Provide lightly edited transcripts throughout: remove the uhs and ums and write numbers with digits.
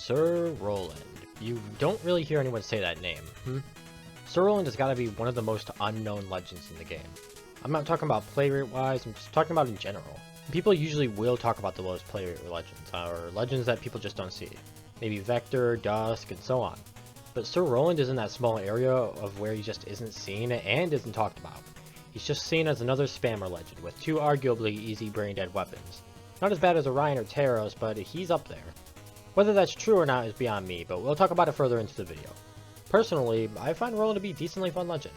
Sir Roland. You don't really hear anyone say that name, Sir Roland has got to be one of the most unknown legends in the game. I'm not talking about play rate wise, I'm just talking about in general. People usually will talk about the lowest play rate legends, or legends that people just don't see. Maybe Vector, Dusk, and so on. But Sir Roland is in that small area of where he just isn't seen and isn't talked about. He's just seen as another spammer legend with two arguably easy brain dead weapons. Not as bad as Orion or Taros, but he's up there. Whether that's true or not is beyond me, but we'll talk about it further into the video. Personally, I find Roland to be a decently fun legend.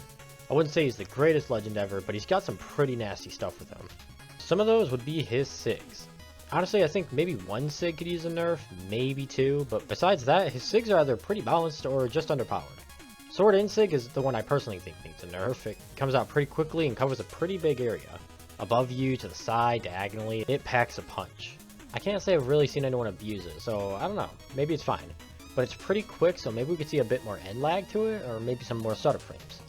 I wouldn't say he's the greatest legend ever, but he's got some pretty nasty stuff with him. Some of those would be his SIGs. Honestly, I think maybe one SIG could use a nerf, maybe two, but besides that, his SIGs are either pretty balanced or just underpowered. Sword In SIG is the one I personally think needs a nerf. It comes out pretty quickly and covers a pretty big area. Above you, to the side, diagonally, it packs a punch. I can't say I've really seen anyone abuse it, so I don't know, maybe it's fine. But it's pretty quick, so maybe we could see a bit more end lag to it, or maybe some more startup frames.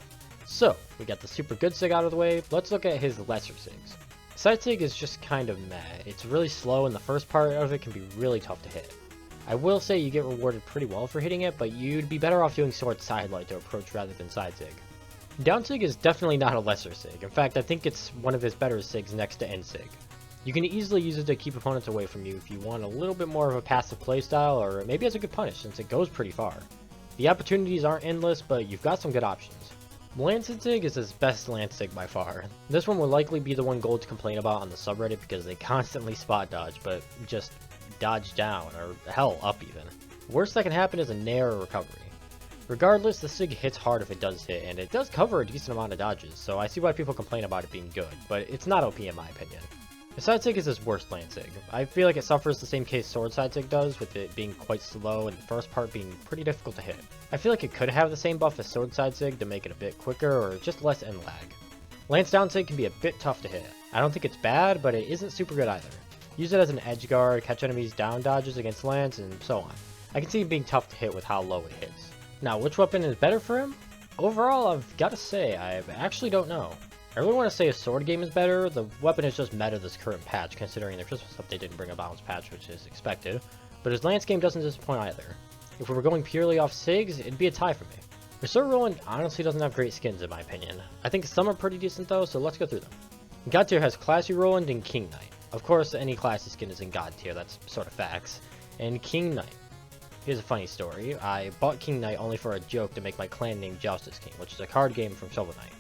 So, we got the super good SIG out of the way, let's look at his lesser SIGs. Side SIG is just kind of meh. It's really slow and the first part of it can be really tough to hit. I will say you get rewarded pretty well for hitting it, but you'd be better off doing sword sidelight to approach rather than side SIG. Down SIG is definitely not a lesser SIG. In fact, I think it's one of his better SIGs next to end SIG. You can easily use it to keep opponents away from you if you want a little bit more of a passive playstyle, or maybe as a good punish since it goes pretty far. The opportunities aren't endless, but you've got some good options. Lance SIG is his best Lance SIG by far. This one will likely be the one Gold to complain about on the subreddit because they constantly spot dodge, but just dodge down, or hell, up even. Worst that can happen is a nair or recovery. Regardless, the SIG hits hard if it does hit, and it does cover a decent amount of dodges, so I see why people complain about it being good, but it's not OP in my opinion. The side SIG is his worst Lance SIG. I feel like it suffers the same case sword side SIG does, with it being quite slow and the first part being pretty difficult to hit. I feel like it could have the same buff as sword side SIG to make it a bit quicker or just less end lag. Lance down SIG can be a bit tough to hit. I don't think it's bad, but it isn't super good either. Use it as an edge guard, catch enemies down dodges against Lance, and so on. I can see it being tough to hit with how low it hits. Now, which weapon is better for him? Overall, I've got to say, I actually don't know. I really want to say a sword game is better. The weapon is just meta this current patch, considering the Christmas update didn't bring a balance patch, which is expected. But his Lance game doesn't disappoint either. If we were going purely off SIGs, it'd be a tie for me. But Sir Roland honestly doesn't have great skins in my opinion. I think some are pretty decent though, so let's go through them. God tier has Classy Roland and King Knight. Of course, any classy skin is in God tier, that's sort of facts. And King Knight. Here's a funny story. I bought King Knight only for a joke to make my clan name Justice King, which is a card game from Shovel Knight.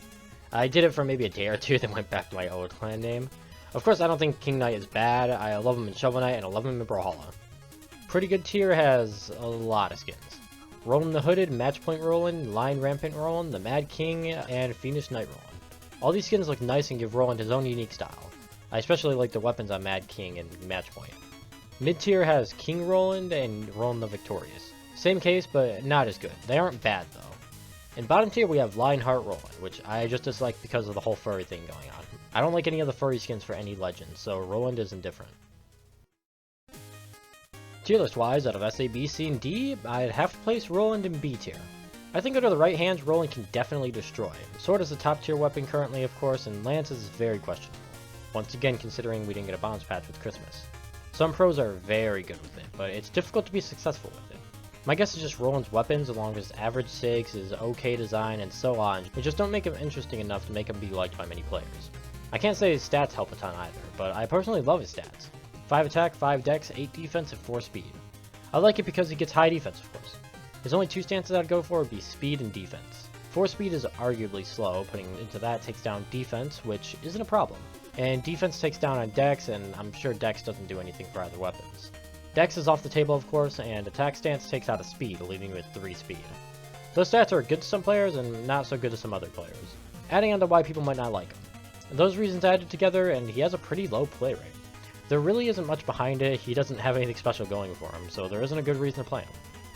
I did it for maybe a day or two, then went back to my old clan name. Of course, I don't think King Knight is bad. I love him in Shovel Knight and I love him in Brawlhalla. Pretty good tier has a lot of skins. Roland the Hooded, Matchpoint Roland, Lion Rampant Roland, the Mad King, and Fiendish Knight Roland. All these skins look nice and give Roland his own unique style. I especially like the weapons on Mad King and Matchpoint. Mid tier has King Roland and Roland the Victorious. Same case, but not as good. They aren't bad though. In bottom tier we have Lionheart Roland, which I just dislike because of the whole furry thing going on. I don't like any of the furry skins for any legend, so Roland is indifferent. Tier list wise, out of SA, B, C, and D, I'd have to place Roland in B tier. I think under the right hands, Roland can definitely destroy. Sword is the top tier weapon currently, of course, and Lance is very questionable. Once again, considering we didn't get a balance patch with Christmas. Some pros are very good with it, but it's difficult to be successful with it. My guess is just Roland's weapons, along with his average SIGs, his okay design, and so on, it just don't make him interesting enough to make him be liked by many players. I can't say his stats help a ton either, but I personally love his stats. 5 attack, 5 dex, 8 defense, and 4 speed. I like it because he gets high defense, of course. His only two stances I'd go for would be speed and defense. 4 speed is arguably slow, putting into that takes down defense, which isn't a problem. And defense takes down on dex, and I'm sure dex doesn't do anything for either weapons. Dex is off the table, of course, and attack stance takes out a speed, leaving you with 3 speed. Those stats are good to some players and not so good to some other players, adding on to why people might not like him. Those reasons added together, and he has a pretty low play rate. There really isn't much behind it, he doesn't have anything special going for him, so there isn't a good reason to play him.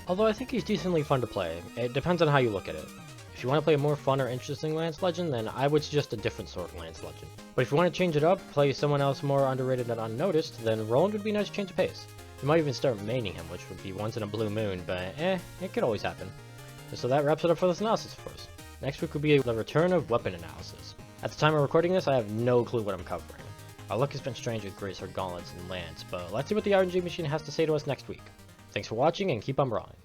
Although I think he's decently fun to play, it depends on how you look at it. If you want to play a more fun or interesting Lance Legend, then I would suggest a different sort of Lance Legend. But if you want to change it up, play someone else more underrated and unnoticed, then Roland would be a nice change of pace. You might even start maining him, which would be once in a blue moon, but it could always happen. And so that wraps it up for this analysis, of course. Next week will be the return of weapon analysis. At the time of recording this, I have no clue what I'm covering. Our luck has been strange with Greatsword Gauntlets and Lance, but let's see what the RNG machine has to say to us next week. Thanks for watching and keep on brawling.